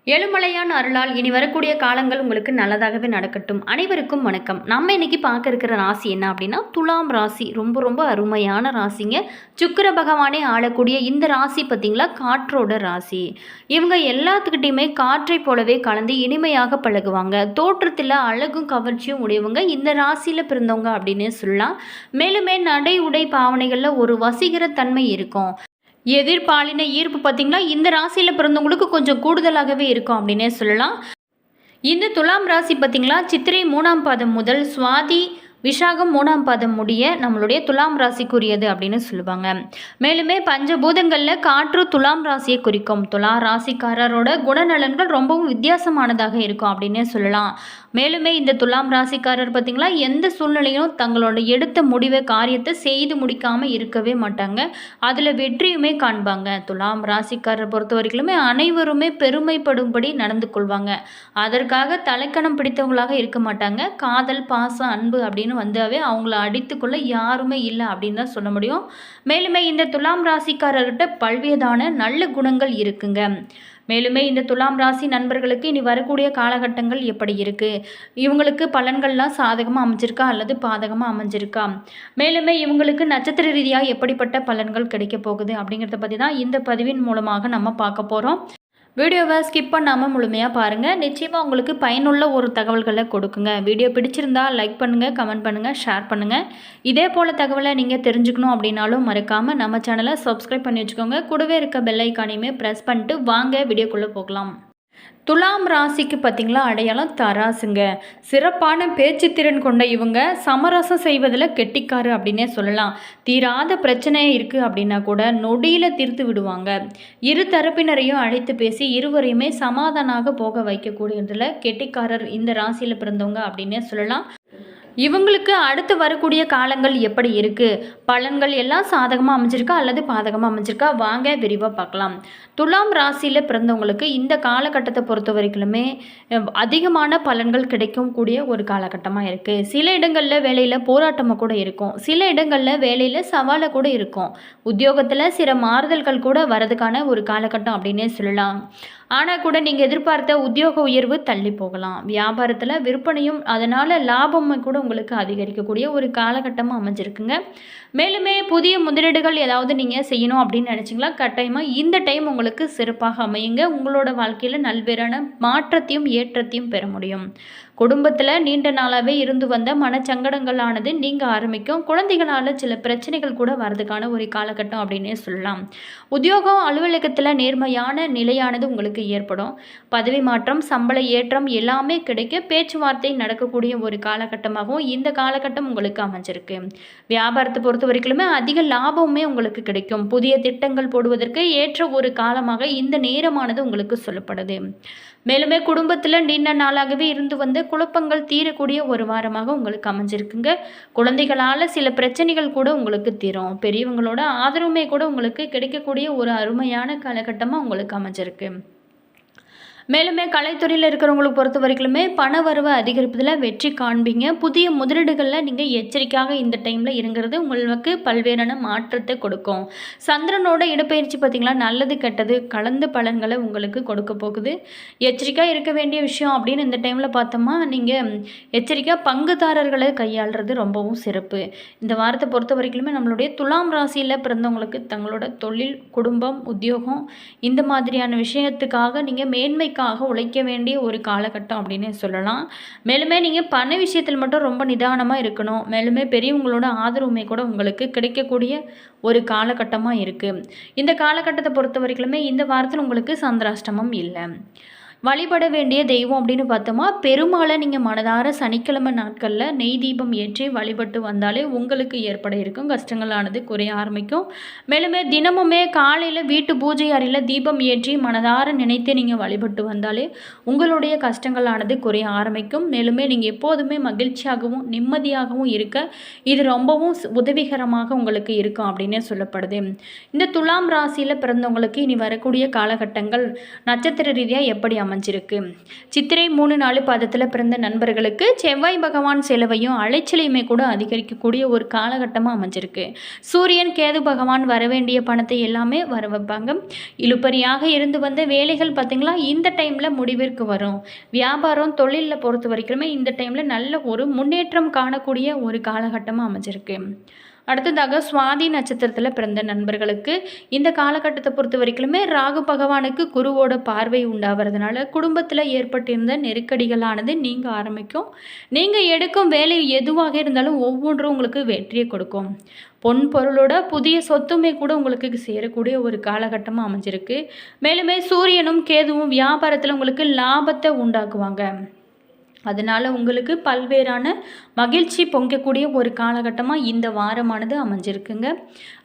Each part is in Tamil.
ஏழுமலையான் அருளால் இனி வரக்கூடிய காலங்கள் உங்களுக்கு நல்லதாகவே நடக்கட்டும். அனைவருக்கும் வணக்கம். நம்ம இன்னைக்கு பார்க்க இருக்கிற ராசி என்ன அப்படின்னா துலாம் ராசி. ரொம்ப ரொம்ப அருமையான ராசிங்க. சுக்கிர பகவானே ஆளக்கூடிய இந்த ராசி பார்த்தீங்களா, காற்றோட ராசி. இவங்க எல்லாத்துக்கிட்டையுமே காற்றை போலவே கலந்து இனிமையாக பழகுவாங்க. தோற்றத்தில் அழகும் கவர்ச்சியும் உடையவங்க இந்த ராசியில் பிறந்தவங்க அப்படின்னு சொல்லலாம். மேலுமே நடை உடை பாவனைகளில் ஒரு வசீகர தன்மை இருக்கும். எதிர்பாலின ஈர்ப்பு பார்த்திங்கன்னா இந்த ராசியில் பிறந்தவங்களுக்கு கொஞ்சம் கூடுதலாகவே இருக்கும் அப்படின்னே சொல்லலாம். இந்த துலாம் ராசி பார்த்திங்களா, சித்திரை 3ஆம் பாதம் முதல் சுவாதி விசாகம் 3ஆம் பாதம் முடிய நம்மளுடைய துலாம் ராசிக்குரியது அப்படின்னு சொல்லுவாங்க. மேலுமே பஞ்சபூதங்களில் காற்று துலாம் ராசியை குறிக்கும். துலா ராசிக்காரரோட குணநலன்கள் ரொம்பவும் வித்தியாசமானதாக இருக்கும் அப்படின்னே சொல்லலாம். மேலுமே இந்த துலாம் ராசிக்காரர் பார்த்திங்களா, எந்த சூழ்நிலையும் தங்களோட எடுத்த முடிவை காரியத்தை செய்து முடிக்காமல் இருக்கவே மாட்டாங்க. அதில் வெற்றியுமே காண்பாங்க. துலாம் ராசிக்காரர் பொறுத்த வரைக்குமே அனைவருமே பெருமைப்படும்படி நடந்து கொள்வாங்க. அதற்காக தலைக்கணம் பிடித்தவங்களாக இருக்க மாட்டாங்க. காதல், பாசம், அன்பு அப்படின்னு வந்தாவே அவங்கள அடித்துக்கொள்ள யாருமே இல்லை அப்படின்னு தான் சொல்ல முடியும். மேலுமே இந்த துலாம் ராசிக்காரர்கிட்ட பல்வேறான நல்ல குணங்கள் இருக்குங்க. மேலுமே இந்த துலாம் ராசி நண்பர்களுக்கு இனி வரக்கூடிய காலகட்டங்கள் எப்படி இருக்குது, இவங்களுக்கு பலன்கள்லாம் சாதகமாக அமைஞ்சிருக்கா அல்லது பாதகமாக அமைஞ்சிருக்கா, மேலுமே இவங்களுக்கு நட்சத்திர ரீதியாக எப்படிப்பட்ட பலன்கள் கிடைக்க போகுது அப்படிங்கிறத பற்றி தான் இந்த பதிவின் மூலமாக நம்ம பார்க்க போகிறோம். வீடியோவை ஸ்கிப் பண்ணாமல் முழுமையாக பாருங்கள். நிச்சயமாக உங்களுக்கு பயனுள்ள ஒரு தகவல்களை கொடுக்குங்க. வீடியோ பிடிச்சிருந்தா லைக் பண்ணுங்கள், கமெண்ட் பண்ணுங்கள், ஷேர் பண்ணுங்கள். இதே போல் தகவலை நீங்கள் தெரிஞ்சுக்கணும் அப்படின்னாலும் மறக்காமல் நம்ம சேனலை சப்ஸ்கிரைப் பண்ணி வச்சுக்கோங்க. கூடவே இருக்க பெல் ஐக்கானையுமே ப்ரெஸ் பண்ணிட்டு வாங்க வீடியோக்குள்ளே போகலாம். துலாம் ராசிக்கு பார்த்திங்களா, அடையாளம் தராசுங்க. சிறப்பான பேச்சு திறன் கொண்ட இவங்க சமரசம் செய்வதில் கெட்டிக்காரு அப்படின்னே சொல்லலாம். தீராத பிரச்சனை இருக்குது அப்படின்னா கூட நொடியில் தீர்த்து விடுவாங்க. இரு தரப்பினரையும் அழைத்து பேசி இருவரையுமே சமாதானாக போக வைக்கக்கூடியதில் கெட்டிக்காரர் இந்த ராசியில் பிறந்தவங்க அப்படின்னே சொல்லலாம். இவங்களுக்கு அடுத்து வரக்கூடிய காலங்கள் எப்படி இருக்குது, பலன்கள் எல்லாம் சாதகமாக அமைஞ்சிருக்கா அல்லது பாதகமாக அமைஞ்சிருக்கா, வாங்க விரிவாக பார்க்கலாம். துலாம் ராசியில் பிறந்தவங்களுக்கு இந்த காலகட்டத்தை பொறுத்த வரைக்குமே அதிகமான பலன்கள் கிடைக்கும் கூடிய ஒரு காலகட்டமாக இருக்குது. சில இடங்களில் வேலையில் போராட்டமாக கூட இருக்கும். சில இடங்களில் வேலையில் சவாலாக கூட இருக்கும். உத்தியோகத்தில் சில மாறுதல்கள் கூட வரதுக்கான ஒரு காலகட்டம் அப்படின்னே சொல்லலாம். ஆனால் கூட நீங்கள் எதிர்பார்த்த உத்தியோக உயர்வு தள்ளி போகலாம். வியாபாரத்தில் விற்பனையும் அதனால் லாபமும் கூட உங்களுக்கு அதிகரிக்கக்கூடிய ஒரு காலகட்டமாக அமைஞ்சிருக்குங்க. மேலுமே புதிய முதலீடுகள் ஏதாவது நீங்கள் செய்யணும் அப்படின்னு நினச்சிங்களா, கட்டாயமாக இந்த டைம் உங்களுக்கு சிறப்பாக அமையுங்க. உங்களோட வாழ்க்கையில் நல்வேறான மாற்றத்தையும் ஏற்றத்தையும் பெற முடியும். குடும்பத்தில் நீண்ட நாளாகவே இருந்து வந்த மனச்சங்கடங்களானது நீங்கள் ஆரம்பிக்கும். குழந்தைகளால் சில பிரச்சனைகள் கூட வரதுக்கான ஒரு காலகட்டம் அப்படின்னே சொல்லலாம். உத்தியோகம் அலுவலகத்தில் நேர்மையான நிலையானது உங்களுக்கு ஏற்படும். பதவி மாற்றம், சம்பள ஏற்றம் எல்லாமே கிடைக்க பேச்சுவார்த்தை நடக்கக்கூடிய ஒரு காலகட்டமாகவும் இந்த காலகட்டம் உங்களுக்கு அமைஞ்சிருக்கு. வியாபாரத்தை பொறுத்த வரைக்குமே அதிக லாபமுமே உங்களுக்கு கிடைக்கும். புதிய திட்டங்கள் போடுவதற்கு ஏற்ற ஒரு காலமாக இந்த நேரமானது உங்களுக்கு சொல்லப்படுது. மேலுமே குடும்பத்தில் நீண்ட நாளாகவே இருந்து வந்த குழப்பங்கள் தீரக்கூடிய ஒரு வாரமாக உங்களுக்கு அமைஞ்சிருக்குங்க. குழந்தைகளால் சில பிரச்சனைகள் கூட உங்களுக்கு தீரும். பெரியவங்களோட ஆதரவுமே கூட உங்களுக்கு கிடைக்கக்கூடிய ஒரு அருமையான காலகட்டமாக உங்களுக்கு அமைஞ்சிருக்கு. மேலுமே கலைத்துறையில் இருக்கிறவங்களுக்கு பொறுத்த வரைக்குமே பண வரவு அதிகரிப்பதில் வெற்றி காண்பீங்க. புதிய முதலீடுகளில் நீங்கள் எச்சரிக்கையாக இந்த டைமில் இருங்கிறது உங்களுக்கு பல்வேறான மாற்றத்தை கொடுக்கும். சந்திரனோட இடப்பெயர்ச்சி பார்த்திங்களா, நல்லது கெட்டது கலந்து பலன்களை உங்களுக்கு கொடுக்க போகுது. எச்சரிக்கையாக இருக்க வேண்டிய விஷயம் அப்படின்னு இந்த டைமில் பார்த்தோமா, நீங்கள் எச்சரிக்கையாக பங்குதாரர்களை கையாளுறது ரொம்பவும் சிறப்பு. இந்த வாரத்தை பொறுத்த வரைக்குமே நம்மளுடைய துலாம் ராசியில் பிறந்தவங்களுக்கு தங்களோட தொழில், குடும்பம், உத்தியோகம் இந்த மாதிரியான விஷயத்துக்காக நீங்கள் மேன்மை உழைக்க வேண்டிய ஒரு காலகட்டம் அப்படின்னு சொல்லலாம். மேலுமே நீங்கள் பண விஷயத்தில் மட்டும் ரொம்ப நிதானமாக இருக்கணும். மேலுமே பெரியவங்களோட ஆதரவுமே கூட உங்களுக்கு கிடைக்கக்கூடிய ஒரு காலகட்டமாக இருக்குது. இந்த காலகட்டத்தை பொறுத்த வரைக்குமே இந்த வாரத்தில் உங்களுக்கு சந்திராஷ்டமம் இல்லை. வழிபட வேண்டிய தெய்வம் அப்படின்னு பார்த்தோமா, பெருமாளை நீங்கள் மனதார சனிக்கிழமை நாட்களில் நெய் தீபம் ஏற்றி வழிபட்டு வந்தாலே உங்களுக்கு ஏற்பட இருக்கும் கஷ்டங்களானது குறைய ஆரம்பிக்கும். மேலுமே தினமுமே காலையில் வீட்டு பூஜை அறையில் தீபம் ஏற்றி மனதார நினைத்து நீங்கள் வழிபட்டு வந்தாலே உங்களுடைய கஷ்டங்களானது குறைய ஆரம்பிக்கும். மேலுமே நீங்கள் எப்போதுமே மகிழ்ச்சியாகவும் நிம்மதியாகவும் இருக்க இது ரொம்பவும் உதவிகரமாக உங்களுக்கு இருக்கும் அப்படின்னே சொல்லப்படுது. இந்த துலாம் ராசியில் பிறந்தவங்களுக்கு இனி வரக்கூடிய காலகட்டங்கள் நட்சத்திர ரீதியாக எப்படி அமைஞ்சிருக்கு. சித்திரை 3-4 பாதத்தில் பிறந்த நண்பர்களுக்கு செவ்வாய் பகவான் செலவையும் அலைச்சலையுமே கூட அதிகரிக்கக்கூடிய ஒரு காலகட்டமாக அமைஞ்சிருக்கு. சூரியன் கேது பகவான் வரவேண்டிய பணத்தை எல்லாமே வர வைப்பாங்க. இழுபறியாக இருந்து வந்த வேலைகள் பார்த்திங்களா இந்த டைமில் முடிவிற்கு வரும். வியாபாரம் தொழிலில் பொறுத்த வரைக்குமே இந்த டைமில் நல்ல ஒரு முன்னேற்றம் காணக்கூடிய ஒரு காலகட்டமாக அமைஞ்சிருக்கு. அடுத்ததாக சுவாதி நட்சத்திரத்தில் பிறந்த நண்பர்களுக்கு இந்த காலகட்டத்தை பொறுத்த வரைக்குமே ராகு பகவானுக்கு குருவோட பார்வை உண்டாகிறதுனால குடும்பத்தில் ஏற்பட்டிருந்த நெருக்கடிகளானது நீங்கள் ஆரம்பிக்கும். நீங்கள் எடுக்கும் வேலை எதுவாக இருந்தாலும் ஒவ்வொன்றும் உங்களுக்கு வெற்றியை கொடுக்கும். பொன் பொருளோட புதிய சொத்துமே கூட உங்களுக்கு சேரக்கூடிய ஒரு காலகட்டமாக அமைஞ்சிருக்கு. மேலுமே சூரியனும் கேதுவும் வியாபாரத்தில் உங்களுக்கு லாபத்தை உண்டாக்குவாங்க. அதனால் உங்களுக்கு பல்வேறான மகிழ்ச்சி பொங்கக்கூடிய ஒரு காலகட்டமாக இந்த வாரமானது அமைஞ்சிருக்குங்க.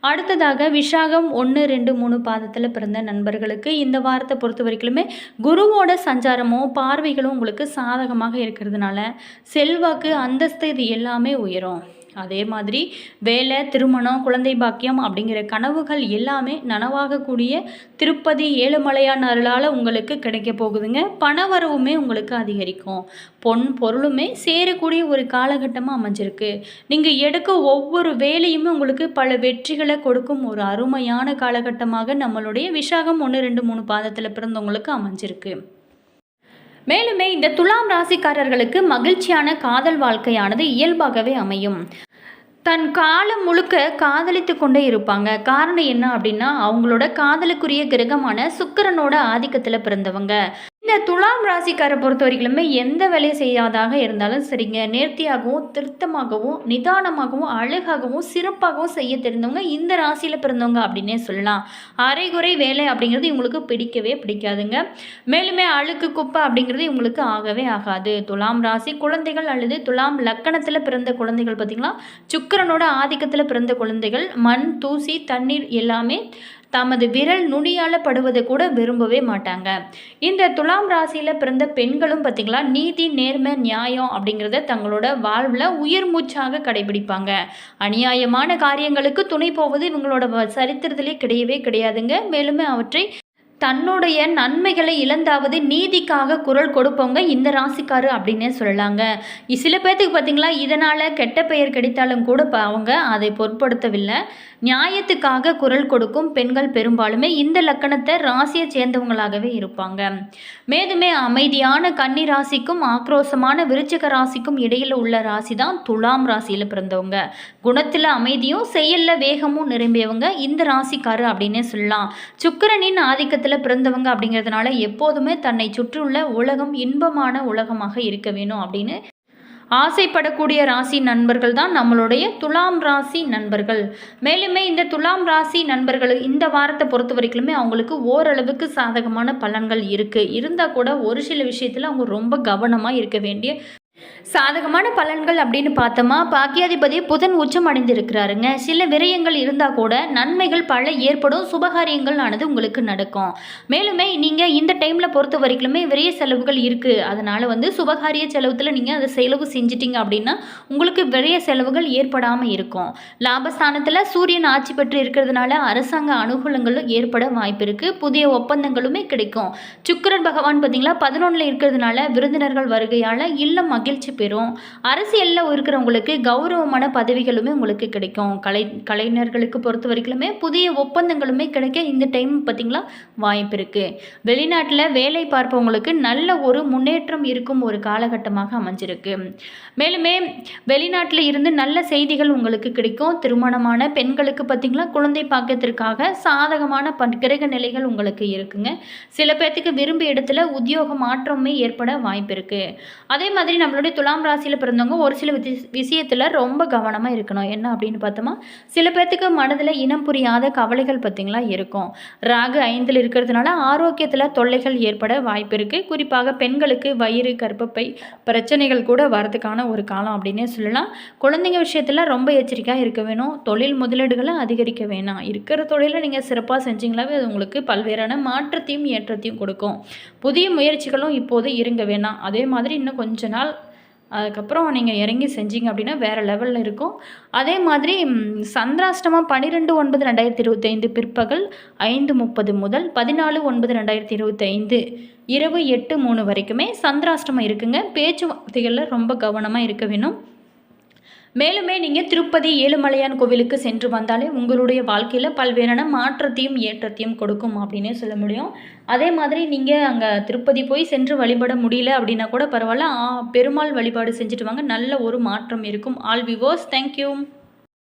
அடுத்ததாக விஷாகம் 1, 2, 3 பாதத்தில் பிறந்த நண்பர்களுக்கு இந்த வாரத்தை பொறுத்த வரைக்குமே குருவோட சஞ்சாரமும் பார்வைகளும் உங்களுக்கு சாதகமாக இருக்கிறதுனால செல்வாக்கு அந்தஸ்து இது எல்லாமே உயரும். அதே மாதிரி வேலை, திருமணம், குழந்தை பாக்கியம் அப்படிங்கிற கனவுகள் எல்லாமே நனவாகக்கூடிய திருப்பதி ஏழுமலையான் அருளால் உங்களுக்கு கிடைக்க போகுதுங்க. பணவரவுமே உங்களுக்கு அதிகரிக்கும். பொன் பொருளுமே சேரக்கூடிய ஒரு காலகட்டமாக அமைஞ்சிருக்கு. நீங்கள் எடுக்க ஒவ்வொரு வேலையுமே உங்களுக்கு பல வெற்றிகளை கொடுக்கும் ஒரு அருமையான காலகட்டமாக நம்மளுடைய விஷாகம் 1, 2, 3 பாதத்தில் பிறந்தவங்களுக்கு அமைஞ்சிருக்கு. மேலுமே இந்த துலாம் ராசிக்காரர்களுக்கு மகிழ்ச்சியான காதல் வாழ்க்கையானது இயல்பாகவே அமையும். தன் காலம் முழுக்க காதலித்து கொண்டே இருப்பாங்க. காரணம் என்ன அப்படின்னா அவங்களோட காதலுக்குரிய கிரகமான சுக்கிரனோட ஆதிக்கத்தில் பிறந்தவங்க. இந்த துலாம் ராசிக்காரை பொறுத்த வரைக்குமே எந்த வேலையை செய்யாதாக இருந்தாலும் சரிங்க, நேர்த்தியாகவும் திருத்தமாகவும் நிதானமாகவும் அழகாகவும் சிறப்பாகவும் செய்ய தெரிந்தவங்க இந்த ராசியில் பிறந்தவங்க அப்படின்னே சொல்லலாம். அரைகுறை வேலை அப்படிங்கிறது இவங்களுக்கு பிடிக்கவே பிடிக்காதுங்க. மேலுமே அழுக்கு குப்பை அப்படிங்கிறது இவங்களுக்கு ஆகவே ஆகாது. துலாம் ராசி குழந்தைகள் அல்லது துலாம் லக்கணத்தில் பிறந்த குழந்தைகள் பார்த்திங்கன்னா சுக்கிரனோட ஆதிக்கத்தில் பிறந்த குழந்தைகள் மண், தூசி, தண்ணீர் எல்லாமே தமது விரல் நுனியால் படுவதை கூட விரும்பவே மாட்டாங்க. இந்த துலாம் ராசியில் பிறந்த பெண்களும் பார்த்திங்களா நீதி, நேர்மை, நியாயம் அப்படிங்கிறத தங்களோட வாழ்வில் உயிர் மூச்சாக கடைபிடிப்பாங்க. அநியாயமான காரியங்களுக்கு துணை போவது இவங்களோட சரித்திரத்திலே கிடையவே கிடையாதுங்க. மேலுமே அவற்றை தன்னுடைய நன்மைகளை இழந்தாவது நீதிக்காக குரல் கொடுப்பவங்க இந்த ராசிக்காரு அப்படின்னே சொல்லலாங்க. சில பேர்த்துக்கு பார்த்திங்களா இதனால் கெட்ட பெயர் கிடைத்தாலும் கூட அவங்க அதை பொருட்படுத்தவில்லை. நியாயத்துக்காக குரல் கொடுக்கும் பெண்கள் பெரும்பாலுமே இந்த லக்கணத்தை ராசியை சேர்ந்தவங்களாகவே இருப்பாங்க. மேதுமே அமைதியான கன்னி ராசிக்கும் ஆக்ரோஷமான விருச்சிக ராசிக்கும் இடையில் உள்ள ராசி தான் துலாம் ராசியில் பிறந்தவங்க. குணத்தில் அமைதியும் செயலில் வேகமும் நிரம்பியவங்க இந்த ராசிக்காரு அப்படின்னே சொல்லலாம். சுக்கிரனின் ஆதிக்கத்தில் பிறந்தவங்க அப்படிங்கிறதுனால எப்போதுமே தன்னை சுற்றியுள்ள உலகம் இன்பமான உலகமாக இருக்க வேணும் அப்படின்னு ஆசைப்படக்கூடிய ராசி நண்பர்கள் தான் நம்மளுடைய துலாம் ராசி நண்பர்கள். மேலுமே இந்த துலாம் ராசி நண்பர்கள் இந்த வாரத்தை பொறுத்த வரைக்குமே அவங்களுக்கு ஓரளவுக்கு சாதகமான பலன்கள் இருந்தால் கூட ஒரு சில விஷயத்தில் அவங்க ரொம்ப கவனமாக இருக்க வேண்டிய சாதகமான பலன்கள் அப்படின்னு பார்த்தோமா, பாக்கியாதிபதி புதன் உச்சம் அடைந்திருக்கிறாருங்க. சில விரயங்கள் இருந்தால் கூட நன்மைகள் பல ஏற்படும். சுபகாரியங்கள் ஆனது உங்களுக்கு நடக்கும். மேலுமே நீங்கள் இந்த டைமில் பொறுத்த வரைக்குமே விரைய செலவுகள் இருக்குது. அதனால் சுபகாரிய செலவுத்தில் நீங்கள் அதை செலவு செஞ்சிட்டிங்க அப்படின்னா உங்களுக்கு விரைய செலவுகள் ஏற்படாமல் இருக்கும். லாபஸ்தானத்தில் சூரியன் ஆட்சி பெற்று இருக்கிறதுனால அரசாங்க அனுகூலங்களும் ஏற்பட வாய்ப்பு இருக்குது. புதிய ஒப்பந்தங்களுமே கிடைக்கும். சுக்கிரன் பகவான் பார்த்தீங்களா 11ல் இருக்கிறதுனால விருந்தினர்கள் வருகையால் இல்லம் மகிழ்ச்சி பெறும். அரசியலில் இருக்கிறவங்களுக்கு கௌரவமான பதவிகளுமே உங்களுக்கு கிடைக்கும். கலைஞர்களுக்கு பொறுத்த வரைக்குமே புதிய ஒப்பந்தங்களுமே கிடைக்க இந்த டைம் பார்த்திங்களா வாய்ப்பு இருக்குது. வெளிநாட்டில் வேலை பார்ப்பவங்களுக்கு நல்ல ஒரு முன்னேற்றம் இருக்கும் ஒரு காலகட்டமாக அமைஞ்சிருக்கு. மேலுமே வெளிநாட்டில் இருந்து நல்ல செய்திகள் உங்களுக்கு கிடைக்கும். திருமணமான பெண்களுக்கு பார்த்திங்களா குழந்தை பாக்கியத்திற்காக சாதகமான கிரக நிலைகள் உங்களுக்கு இருக்குங்க. சில பேர்த்துக்கு விரும்பிய இடத்துல உத்தியோக மாற்றமே ஏற்பட வாய்ப்பு இருக்குது. அதே மாதிரி நம்மளுடைய துலாம் ராசியில் பிறந்தவங்க ஒரு சில விஷயத்தில் ரொம்ப கவனமாக இருக்கணும். என்ன அப்படின்னு பார்த்தோமா, சில பேர்த்துக்கு மனதில் இனம் புரியாத கவலைகள் பார்த்திங்களா இருக்கும். ராகு 5ல் இருக்கிறதுனால ஆரோக்கியத்தில் தொல்லைகள் ஏற்பட வாய்ப்பு இருக்குது. குறிப்பாக பெண்களுக்கு வயிறு, கர்ப்பப்பை பிரச்சனைகள் கூட வரதுக்கான ஒரு காலம் அப்படின்னே சொல்லலாம். குழந்தைங்க விஷயத்தில் ரொம்ப எச்சரிக்கையாக இருக்க வேணும். தொழில் முதலீடுகளை அதிகரிக்க வேணாம். இருக்கிற தொழிலை நீங்கள் சிறப்பாக செஞ்சிங்களாவே அது உங்களுக்கு பல்வேறான மாற்றத்தையும் ஏற்றத்தையும் கொடுக்கும். புதிய முயற்சிகளும் இப்போது இருங்க வேணாம். அதே மாதிரி இன்னும் கொஞ்ச நாள் அதுக்கப்புறம் நீங்கள் இறங்கி செஞ்சீங்க அப்படின்னா வேறு லெவலில் இருக்கும். அதே மாதிரி சந்திராஷ்டமம் 12/9/2025 பிற்பகல் 5:30 முதல் 14/9/2025 இரவு 8:03 வரைக்குமே சந்திராஷ்டமம் இருக்குங்க. பேச்சுவார்த்தைகளில் ரொம்ப கவனமாக இருக்க வேணும். மேலுமே நீங்கள் திருப்பதி ஏழுமலையான் கோவிலுக்கு சென்று வந்தாலே உங்களுடைய வாழ்க்கையில் பல்வேறான மாற்றத்தையும் ஏற்றத்தையும் கொடுக்கும் அப்படின்னே சொல்ல முடியும். அதே மாதிரி நீங்கள் அங்கே திருப்பதி போய் சென்று வழிபட முடியல அப்படின்னா கூட பரவாயில்ல, பெருமாள் வழிபாடு செஞ்சுட்டு வாங்க. நல்ல ஒரு மாற்றம் இருக்கும். All viewers, thank you.